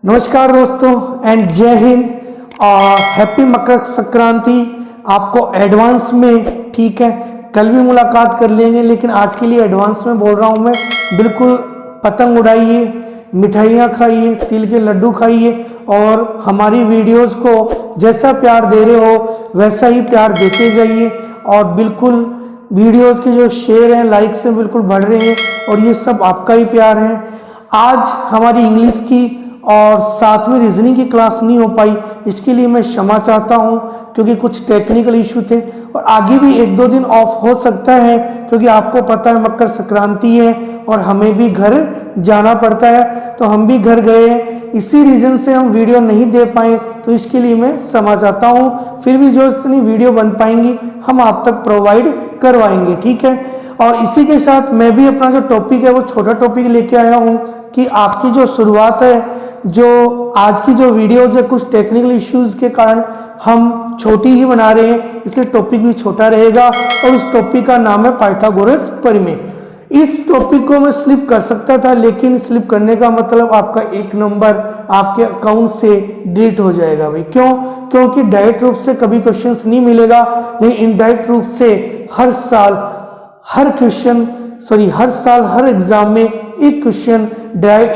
नमस्कार दोस्तों एंड जय हिंद और हैप्पी मकर संक्रांति आपको एडवांस में। ठीक है, कल भी मुलाकात कर लेंगे, लेकिन आज के लिए एडवांस में बोल रहा हूँ मैं। बिल्कुल पतंग उड़ाइए, मिठाइयाँ खाइए, तिल के लड्डू खाइए और हमारी वीडियोस को जैसा प्यार दे रहे हो वैसा ही प्यार देते जाइए। और बिल्कुल वीडियोस के जो शेयर हैं, लाइक्स हैं, बिल्कुल बढ़ रहे हैं और ये सब आपका ही प्यार है। आज हमारी इंग्लिश की और साथ में रीजनिंग की क्लास नहीं हो पाई, इसके लिए मैं क्षमा चाहता हूं, क्योंकि कुछ टेक्निकल इशू थे और आगे भी 1-2 दिन ऑफ हो सकता है, क्योंकि आपको पता है मकर संक्रांति है और हमें भी घर जाना पड़ता है, तो हम भी घर गए हैं। इसी रीजन से हम वीडियो नहीं दे पाए, तो इसके लिए मैं क्षमा चाहता हूँ। फिर भी जो इतनी वीडियो बन पाएंगी हम आप तक प्रोवाइड करवाएंगे, ठीक है। और इसी के साथ मैं भी अपना जो टॉपिक है वो छोटा टॉपिक लेके आया हूँ कि आपकी जो शुरुआत है, जो आज की जो वीडियोज है, कुछ टेक्निकल इश्यूज के कारण हम छोटी ही बना रहे हैं, इसलिए टॉपिक भी छोटा रहेगा। और इस टॉपिक का नाम है पाइथागोरस प्रमेय। इस टॉपिक को मैं स्लिप कर सकता था, लेकिन स्लिप करने का मतलब आपका 1 नंबर आपके अकाउंट से डिलीट हो जाएगा भाई। क्यों? क्योंकि डायरेक्ट रूप से कभी क्वेश्चंस नहीं मिलेगा, लेकिन इनडायरेक्ट रूप से हर साल हर साल हर एग्जाम में एक क्वेश्चन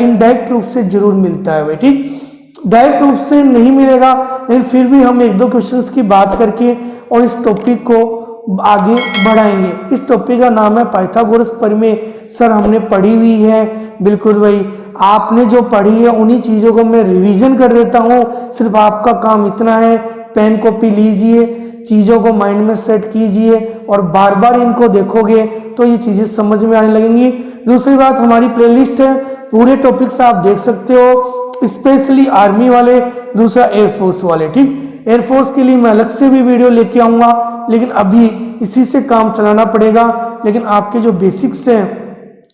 इनडायरेक्ट रूप से जरूर मिलता है भाई। ठीक, डायरेक्ट रूप से नहीं मिलेगा, लेकिन फिर भी हम 1-2 क्वेश्चंस की बात करके और इस टॉपिक को आगे बढ़ाएंगे। इस टॉपिक का नाम है पाइथागोरस प्रमेय। सर हमने पढ़ी हुई है, बिल्कुल भाई। आपने जो पढ़ी है उन्हीं चीजों को मैं रिवीजन कर देता हूँ। सिर्फ आपका काम इतना है, पेन कॉपी लीजिए, चीजों को माइंड में सेट कीजिए और बार बार इनको देखोगे तो ये चीजें समझ में आने लगेंगी। दूसरी बात, हमारी प्लेलिस्ट है, पूरे टॉपिक्स आप देख सकते हो, स्पेशली आर्मी वाले, दूसरा एयरफोर्स वाले। ठीक, एयरफोर्स के लिए मैं अलग से भी वीडियो लेके आऊंगा, लेकिन अभी इसी से काम चलाना पड़ेगा। लेकिन आपके जो बेसिक्स हैं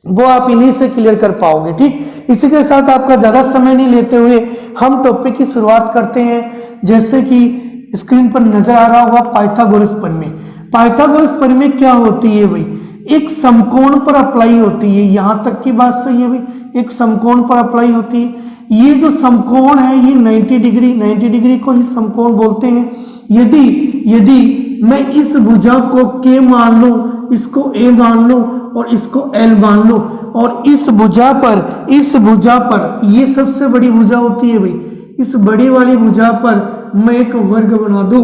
वो आप इन्हीं से क्लियर कर पाओगे। ठीक, इसी के साथ आपका ज्यादा समय नहीं लेते हुए हम टॉपिक की शुरुआत करते हैं। जैसे कि स्क्रीन पर नजर आ रहा होगा पाइथागोरस प्रमेय। पाइथागोरस प्रमेय क्या होती है भाई? एक समकोण पर अप्लाई होती है। यहां तक की बात सही है भाई, एक समकोण पर अप्लाई होती है। ये जो समकोण है ये 90 डिग्री को ही समकोण बोलते हैं। यदि मैं इस भुजा को K मान लूं, इसको A मान लूं और इसको L मान लूं, और इस भुजा पर ये सबसे बड़ी भुजा होती है भाई, इस बड़ी वाली भुजा पर मैं एक वर्ग बना दूं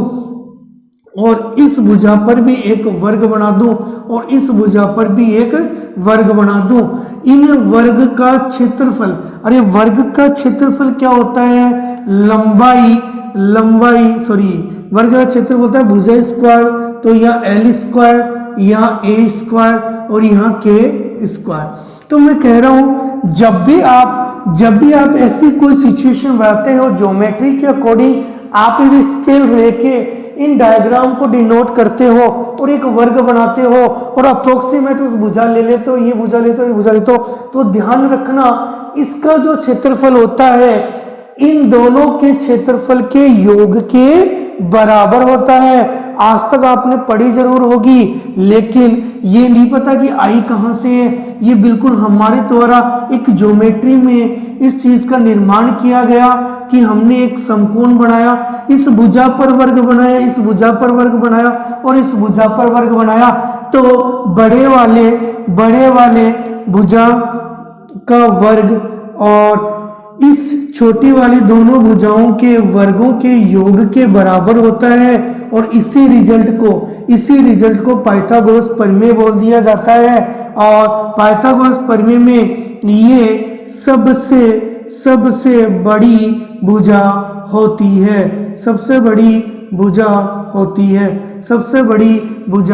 और इस भुजा पर भी एक वर्ग बना दूं और इस भुजा पर भी एक वर्ग बना दूं। इन वर्ग का क्षेत्रफल, अरे वर्ग का क्षेत्रफल क्या होता है? वर्ग का क्षेत्रफल होता है भुजा स्क्वायर, तो यहाँ L स्क्वायर, यहाँ A स्क्वायर और यहाँ K स्क्वायर। तो मैं कह रहा हूं जब भी आप ऐसी कोई सिचुएशन बनाते हो, ज्योमेट्री के अकॉर्डिंग आप एक स्केल लेके इन डायग्राम को डिनोट करते हो और एक वर्ग बनाते हो और अप्रोक्सीमेट उस भुजा ले लेते हो, ये भुजा लेते हो, तो ध्यान रखना इसका जो क्षेत्रफल होता है इन दोनों के क्षेत्रफल के योग के बराबर होता है। आज तक आपने पढ़ी जरूर होगी, लेकिन ये नहीं पता कि आई कहां से है। ये बिल्कुल हमारे द्वारा एक ज्योमेट्री में इस चीज का निर्माण किया गया कि हमने एक समकोण बनाया, इस भुजा पर वर्ग बनाया, इस भुजा पर वर्ग बनाया और इस भुजा पर वर्ग बनाया, तो बड़े वाले भुजा का वर्ग और इस छोटी वाली दोनों भुजाओं के वर्गों के योग के बराबर होता है। और इसी रिजल्ट को पाइथागोरस प्रमेय बोल दिया जाता है। और पाइथागोरस प्रमेय में ये सबसे बड़ी भुजा होती है, सबसे बड़ी भुजा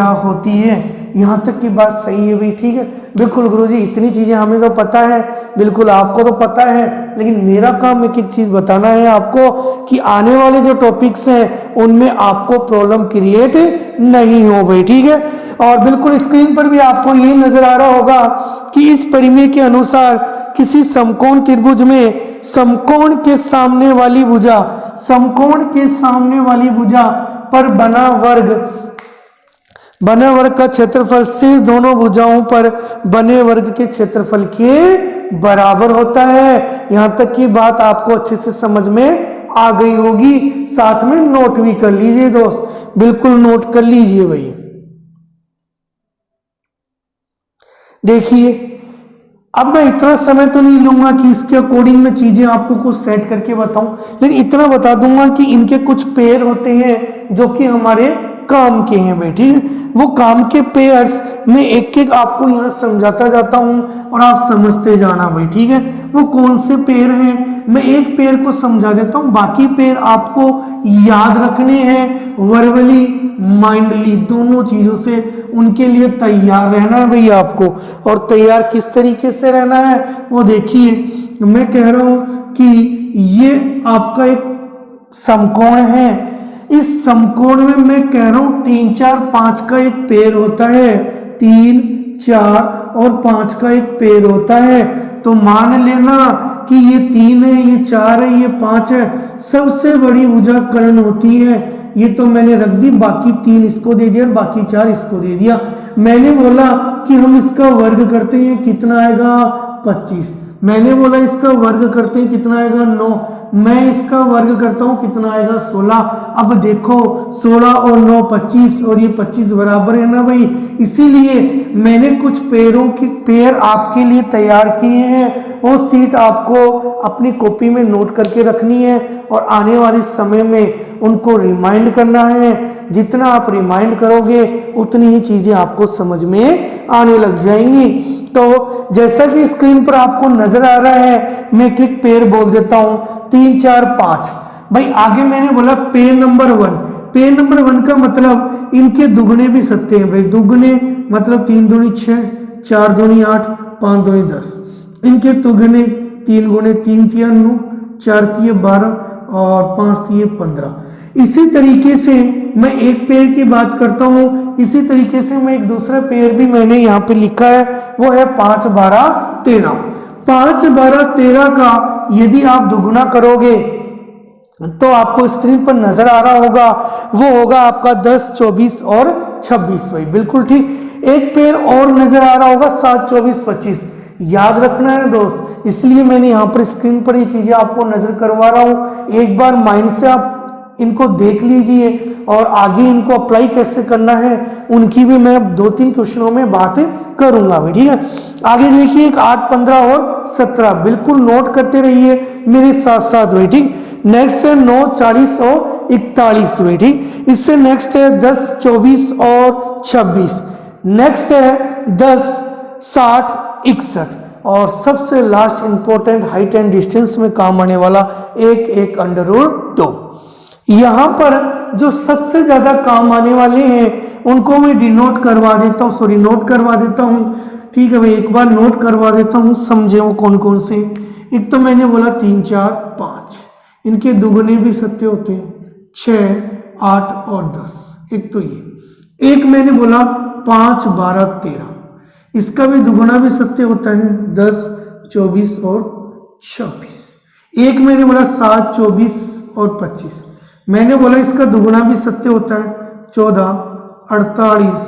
होती है। यहाँ तक की बात सही है भाई, ठीक है। बिल्कुल गुरुजी, इतनी चीजें हमें तो पता है, बिल्कुल आपको तो पता है, लेकिन मेरा काम एक चीज बताना है आपको कि आने वाले जो टॉपिक्स हैं उनमें आपको प्रॉब्लम क्रिएट नहीं हो भाई, ठीक है। और बिल्कुल स्क्रीन पर भी आपको ये नजर आ रहा होगा कि इस प्रमेय के अनुसार किसी समकोण त्रिभुज में समकोण के सामने वाली भुजा पर बना वर्ग का क्षेत्रफल शेष दोनों भुजाओं पर बने वर्ग के क्षेत्रफल के बराबर होता है। यहां तक की बात आपको अच्छे से समझ में आ गई होगी, साथ में नोट भी कर लीजिए दोस्त, बिल्कुल नोट कर लीजिए भाई। देखिए अब मैं इतना समय तो नहीं लूंगा कि इसके अकॉर्डिंग मैं चीजें आपको कुछ सेट करके बताऊं, लेकिन इतना बता दूंगा कि इनके कुछ पेयर होते हैं जो कि हमारे काम के हैं भाई, ठीक है। वो काम के पेयर्स मैं एक एक आपको यहाँ समझाता जाता हूँ और आप समझते जाना भाई, ठीक है। वो कौन से पेयर हैं, मैं एक पेयर को समझा देता हूँ, बाकी पेयर आपको याद रखने हैं वर्बली माइंडली, दोनों चीजों से उनके लिए तैयार रहना है भैया आपको। और तैयार किस तरीके से रहना है वो देखिए, मैं कह रहा हूं कि ये आपका एक समकोण है, इस समकोण में मैं कह रहा हूं 3 4 5 का एक पेयर होता है, 3 4 और 5 का एक पेयर होता है। तो मान लेना कि ये 3 है, ये 4 है, ये 5 है, सबसे बड़ी भुजा कर्ण होती है। ये तो मैंने रख दी, बाकी 3 इसको दे दिया, बाकी 4 इसको दे दिया। मैंने बोला कि हम इसका वर्ग करते हैं, कितना आएगा 25। मैंने बोला इसका वर्ग करते हैं, कितना आएगा 9। मैं इसका वर्ग करता हूं, कितना आएगा 16। अब देखो 16 और 9 25, और ये 25 बराबर है ना भाई। इसीलिए मैंने कुछ पेयरों के पेयर आपके लिए तैयार किए हैं, वो सीट आपको अपनी कॉपी में नोट करके रखनी है और आने वाले समय में उनको रिमाइंड करना है। जितना आप रिमाइंड करोगे उतनी ही चीजें आपको समझ में आने लग जाएंगी। तो जैसा कि स्क्रीन पर आपको नजर आ रहा है, मैं एक पेयर बोल देता हूं, 3 4 5 भाई। आगे मैंने बोला पेयर नंबर 1, पेयर नंबर 1 का मतलब इनके दुगने भी सत्य हैं भाई। दुगने मतलब 3 दूनी 6, 4 दूनी 8, 5 दूनी 10। इनके तुगने 3 गुणे 3 तिया 9, 4 तिये 12 और 5 तिये 15। इसी तरीके से मैं एक पेयर की बात करता हूं, इसी तरीके से मैं एक दूसरा पेयर भी मैंने यहाँ पे लिखा है, वो है 5 12 13। 5 12 13 का यदि आप दुगुना करोगे तो आपको स्क्रीन पर नजर आ रहा होगा, वो होगा आपका 10 24 और 26 भाई, बिल्कुल ठीक। एक पेयर और नजर आ रहा होगा 7 24 25। याद रखना है दोस्त, इसलिए मैंने यहाँ पर स्क्रीन पर ये चीजें आपको नजर करवा रहा हूँ। एक बार माइंड से आप इनको देख लीजिए और आगे इनको अप्लाई कैसे करना है उनकी भी मैं 2-3 क्वेश्चनों में बात करूंगा भाई, ठीक है। आगे देखिए 8 15 और 17, बिल्कुल नोट करते रहिए मेरे साथ साथ भाई, ठीक। नेक्स्ट है 9 40 और 41 भाई, ठीक। इससे नेक्स्ट है 10 24 और 26। नेक्स्ट है 10 60 61 और सबसे last important height and distance में काम आने वाला 1 √2। यहां पर जो सबसे ज्यादा काम आने वाले हैं उनको मैं डिनोट करवा देता हूं, सॉरी नोट करवा देता हूं, ठीक है भाई। एक बार नोट करवा देता हूं, समझे वो कौन कौन से। एक तो मैंने बोला 3 4 5, इनके दुगने भी सत्य होते हैं, 6 8 और 10। एक तो ये एक मैंने बोला 5 12 13, इसका भी दुगुना भी सत्य होता है, 10 24 और 26। एक मैंने बोला 7 24 और 25, मैंने बोला इसका दुगुना भी सत्य होता है, 14 48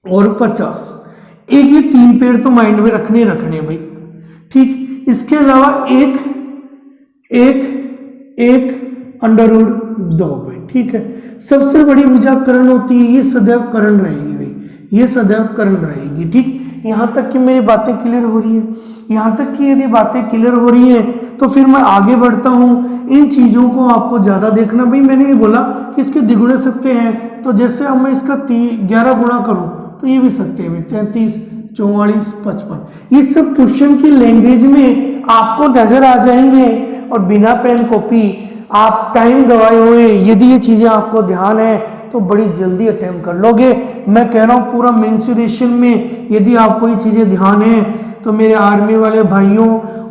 और 50। एक ये 3 पेड़ तो माइंड में रखने भाई, ठीक। इसके अलावा एक √2 भाई, ठीक है। सबसे बड़ी भुजा कर्ण होती है, ये सदैव कर्ण रहेगी भाई, ये सदैव कर्ण रहेगी, ठीक। यहां तक कि मेरी बातें क्लियर हो रही है? यहां तक कि यदि बातें क्लियर हो रही है तो फिर मैं आगे बढ़ता हूं। इन चीजों को आपको ज्यादा देखना भाई। मैंने ये बोला कि इसके द्विगुणे सत्य हैं, तो जैसे अब मैं इसका 11 गुणा करूं तो ये भी सत्य है, 33 44 55। ये सब क्वेश्चन की लैंग्वेज में आपको नजर आ जाएंगे और बिना पेन कॉपी आप टाइम गवाए हुए यदि ये चीजें आपको ध्यान है तो बड़ी जल्दी अटेम्प्ट कर लोगे। मैं कह रहा हूँ पूरा मेंसुरेशन में यदि आपको ये चीजें ध्यान है तो मेरे आर्मी वाले भाइयों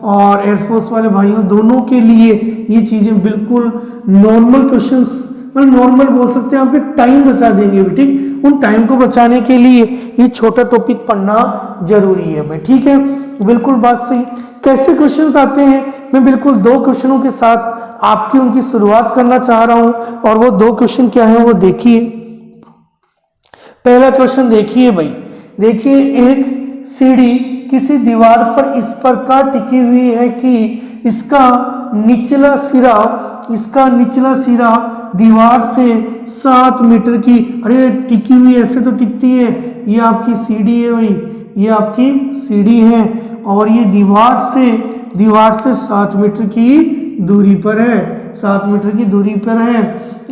और एयरफोर्स वाले भाइयों दोनों के लिए ये चीजें बिल्कुल नॉर्मल क्वेश्चंस, मतलब नॉर्मल बोल सकते हैं, आपके टाइम बचा देंगे, ठीक। उन टाइम को बचाने के लिए ये छोटा टॉपिक पढ़ना जरूरी है भाई, ठीक है। बिल्कुल बात सही। कैसे क्वेश्चंस आते हैं, मैं बिल्कुल 2 क्वेश्चनों के साथ आपकी उनकी शुरुआत करना चाह रहा हूं और वो 2 क्वेश्चन क्या है वो देखिए। पहला क्वेश्चन देखिए भाई, देखिए एक सीढ़ी किसी दीवार पर इस प्रकार टिकी हुई है कि इसका निचला सिरा दीवार से 7 मीटर की, अरे टिकी हुई ऐसे तो टिकती है, ये आपकी सीढ़ी है भाई, ये आपकी सीढ़ी है और ये दीवार से 7 मीटर की दूरी पर है, 7 मीटर की दूरी पर है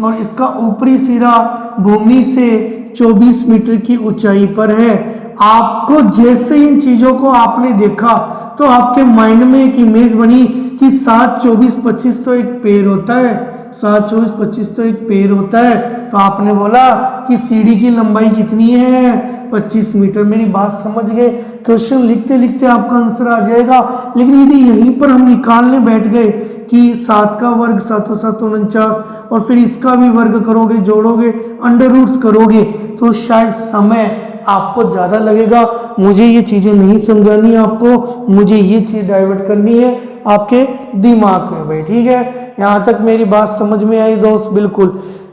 और इसका ऊपरी सिरा भूमि से 24 मीटर की ऊंचाई पर है। आपको जैसे इन चीजों को आपने देखा तो आपके माइंड में एक इमेज बनी कि 7, 24, 25 तो एक पेड़ होता है, 7, 24, 25 तो एक पेड़ होता है, तो आपने बोला कि सीढ़ी की लंबाई कितनी है, 25 मीटर। मेरी बात समझ गए? क्वेश्चन लिखते लिखते आपका आंसर आ जाएगा। लेकिन यदि यहीं पर हम निकालने बैठ गए कि 7 का वर्ग 7 और 7 49 और फिर इसका भी वर्ग करोगे, जोड़ोगे, अंडर रूट्स करोगे, तो शायद समय आपको ज्यादा लगेगा। मुझे ये चीजें नहीं समझानी है आपको, मुझे ये चीज डाइवर्ट करनी है आपके दिमाग में भाई, ठीक है। यहाँ तक मेरी बात समझ में आई दोस्त?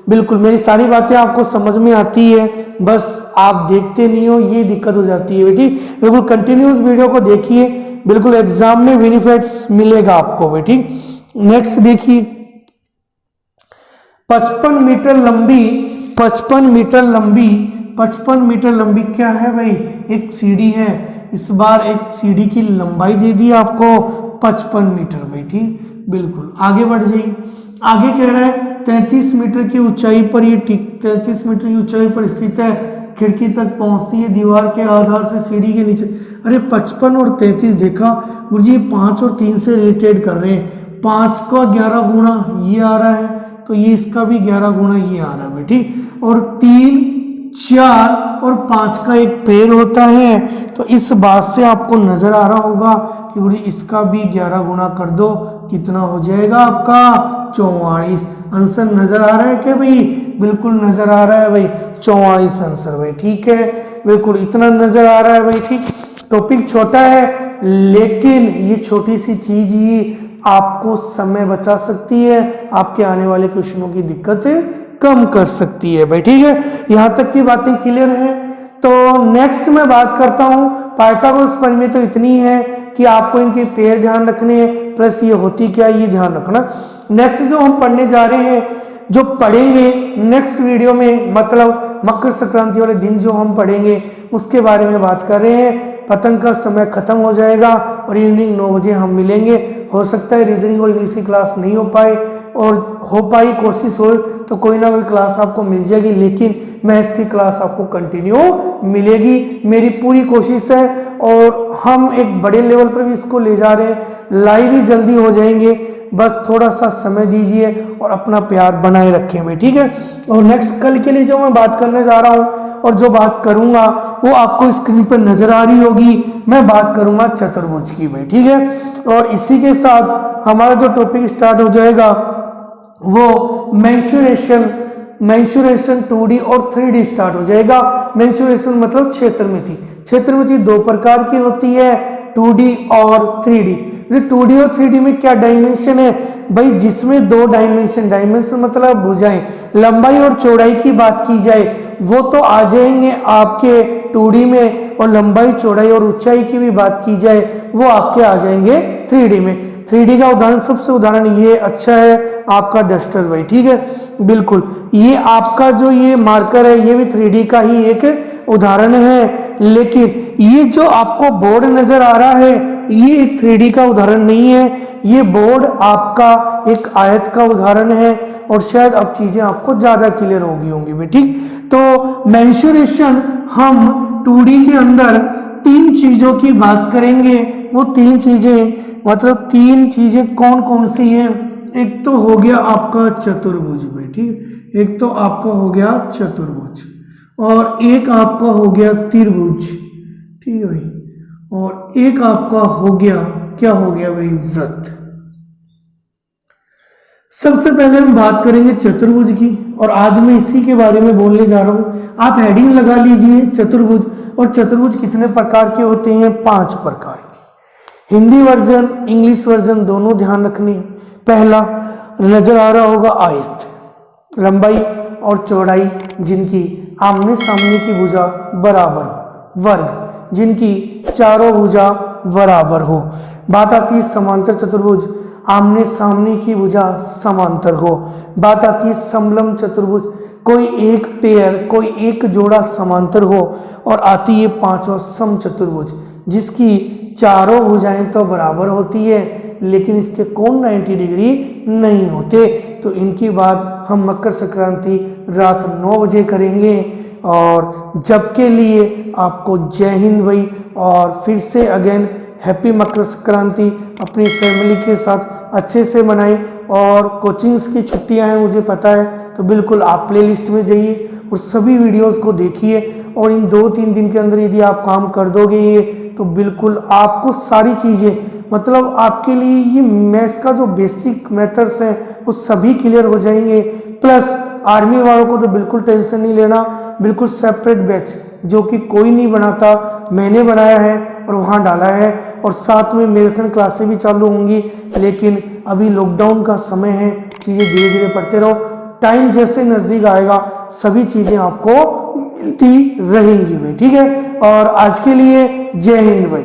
बिल्कुल मेरी सारी बातें आपको समझ में आती है, बस आप देखते नहीं हो, ये दिक्कत हो जाती है बेटी। बिल्कुल कंटिन्यूस वीडियो को देखिए, बिल्कुल एग्जाम में बेनिफिट्स मिलेगा आपको बेटी। नेक्स्ट देखिए, 55 मीटर लंबी क्या है भाई? एक सीढ़ी है। इस बार एक सीढ़ी की लंबाई दे दी आपको 55 मीटर भाई, ठीक। बिल्कुल आगे बढ़ जाइए, आगे कह रहा है 33 मीटर की ऊंचाई पर ये 33 मीटर की ऊंचाई पर स्थित है, खिड़की तक पहुंचती है दीवार के आधार से सीढ़ी के नीचे। अरे 55 और 33 देखा मुझे 5 और 3 से रिलेटेड कर रहे हैं। 5 का 11 गुना ये आ रहा है, तो ये इसका भी 11 गुना ये आ रहा है बेटी। और 3, 4 और 5 का एक पेड़ होता है, तो इस बात से आपको नजर आ रहा होगा कि बोली इसका भी 11 गुना कर दो, कितना हो जाएगा आपका 44। आंसर नजर आ रहा है क्या भाई? बिल्कुल नजर आ रहा है भाई, 44 आंसर भाई, ठीक है। बिल्कुल इतना नजर आ रहा है भाई, ठीक। टॉपिक छोटा है लेकिन ये छोटी सी चीज ही आपको समय बचा सकती है, आपके आने वाले क्वेश्चनों की दिक्कतें कम कर सकती है भाई, ठीक है। यहाँ तक की बातें क्लियर है। तो नेक्स्ट मैं बात करता हूँ पाइथागोरस प्रमेय, तो इतनी है कि आपको इनके पेड़ ध्यान रखने हैं, प्लस ये होती क्या ये ध्यान रखना। नेक्स्ट जो हम पढ़ने जा रहे हैं, जो पढ़ेंगे नेक्स्ट वीडियो में, मतलब मकर संक्रांति वाले दिन जो हम पढ़ेंगे उसके बारे में बात कर रहे हैं। पतंग का समय खत्म हो जाएगा और इवनिंग 9 बजे हम मिलेंगे। हो सकता है रीजनिंग और इंग्लिश की क्लास नहीं हो पाए, और हो पाई कोशिश हो तो कोई ना कोई क्लास आपको मिल जाएगी, लेकिन मैथ्स की क्लास आपको कंटिन्यू मिलेगी, मेरी पूरी कोशिश है। और हम एक बड़े लेवल पर भी इसको ले जा रहे हैं, लाइव ही जल्दी हो जाएंगे, बस थोड़ा सा समय दीजिए और अपना प्यार बनाए रखें भाई, ठीक है। और नेक्स्ट कल के लिए जो मैं बात करने जा रहा हूँ और जो बात करूंगा वो आपको स्क्रीन पर नजर आ रही होगी। मैं बात करूंगा चतुर्भुज की भाई, ठीक है। और इसी के साथ हमारा जो टॉपिक स्टार्ट हो जाएगा वो मेंसुरेशन 2D और 3D स्टार्ट हो जाएगा। मेंसुरेशन मतलब क्षेत्रमिति 2 प्रकार की होती है, 2D और 3D। 2D और 3D में क्या डायमेंशन है भाई? जिसमें 2 डायमेंशन मतलब भुजाएं, लंबाई और चौड़ाई की बात की जाए वो तो आ जाएंगे आपके 2D में, और लंबाई, चौड़ाई और ऊंचाई की भी बात की जाए वो आपके आ जाएंगे 3D में। 3D का उदाहरण, सबसे उदाहरण ये अच्छा है आपका डस्टर भाई, ठीक है। बिल्कुल ये आपका जो ये मार्कर है ये भी 3D का ही एक उदाहरण है, लेकिन ये जो आपको बोर्ड नजर आ रहा है ये एक 3D का उदाहरण नहीं है, ये बोर्ड आपका एक आयत का उदाहरण है। और शायद अब चीजें आपको ज्यादा क्लियर होगी होंगी, ठीक। तो मेंसुरेशन हम 2D के अंदर 3 चीजों की बात करेंगे। वो 3 चीजें मतलब 3 चीजें कौन कौन सी हैं? एक तो हो गया आपका चतुर्भुज भाई, ठीक। एक तो आपका हो गया चतुर्भुज और एक आपका हो गया त्रिभुज, ठीक है भाई। और एक आपका हो गया, क्या हो गया भाई? वृत्त। सबसे पहले हम बात करेंगे चतुर्भुज की, और आज मैं इसी के बारे में बोलने जा रहा हूं। आप हेडिंग लगा लीजिए चतुर्भुज। और चतुर्भुज कितने प्रकार के होते हैं? 5 प्रकार के। हिंदी वर्जन, इंग्लिश वर्जन दोनों ध्यान रखने। पहला नजर आ रहा होगा आयत, लंबाई और चौड़ाई जिनकी आमने सामने की भुजा बराबर हो। वर्ग जिनकी चारों भुजा बराबर हो। बात आती है समांतर चतुर्भुज, आमने सामने की भुजा समांतर हो। बात आती है समलंब चतुर्भुज, कोई एक पेयर, कोई एक जोड़ा समांतर हो। और आती है पांचवा सम चतुर्भुज, जिसकी चारों भुजाएं तो बराबर होती है लेकिन इसके कोण 90 डिग्री नहीं होते। तो इनकी बात हम मकर संक्रांति रात 9 बजे करेंगे। और जब के लिए आपको जय हिंद भाई, और फिर से अगेन हैप्पी मकर संक्रांति। अपनी फैमिली के साथ अच्छे से मनाएं। और कोचिंग्स की छुट्टियां हैं मुझे पता है, तो बिल्कुल आप प्लेलिस्ट में जाइए और सभी वीडियोस को देखिए। और इन 2-3 दिन के अंदर यदि आप काम कर दोगे ये, तो बिल्कुल आपको सारी चीज़ें, मतलब आपके लिए ये मैथ्स का जो बेसिक मेथड्स हैं वो सभी क्लियर हो जाएंगे। प्लस आर्मी वालों को तो बिल्कुल टेंशन नहीं लेना, बिल्कुल सेपरेट बैच जो कि कोई नहीं बनाता, मैंने बनाया है और वहाँ डाला है। और साथ में मैराथन क्लासें भी चालू होंगी, लेकिन अभी लॉकडाउन का समय है, चीज़ें धीरे धीरे पढ़ते रहो। टाइम जैसे नज़दीक आएगा सभी चीज़ें आपको मिलती रहेंगी भाई, ठीक है। और आज के लिए जय हिंद भाई।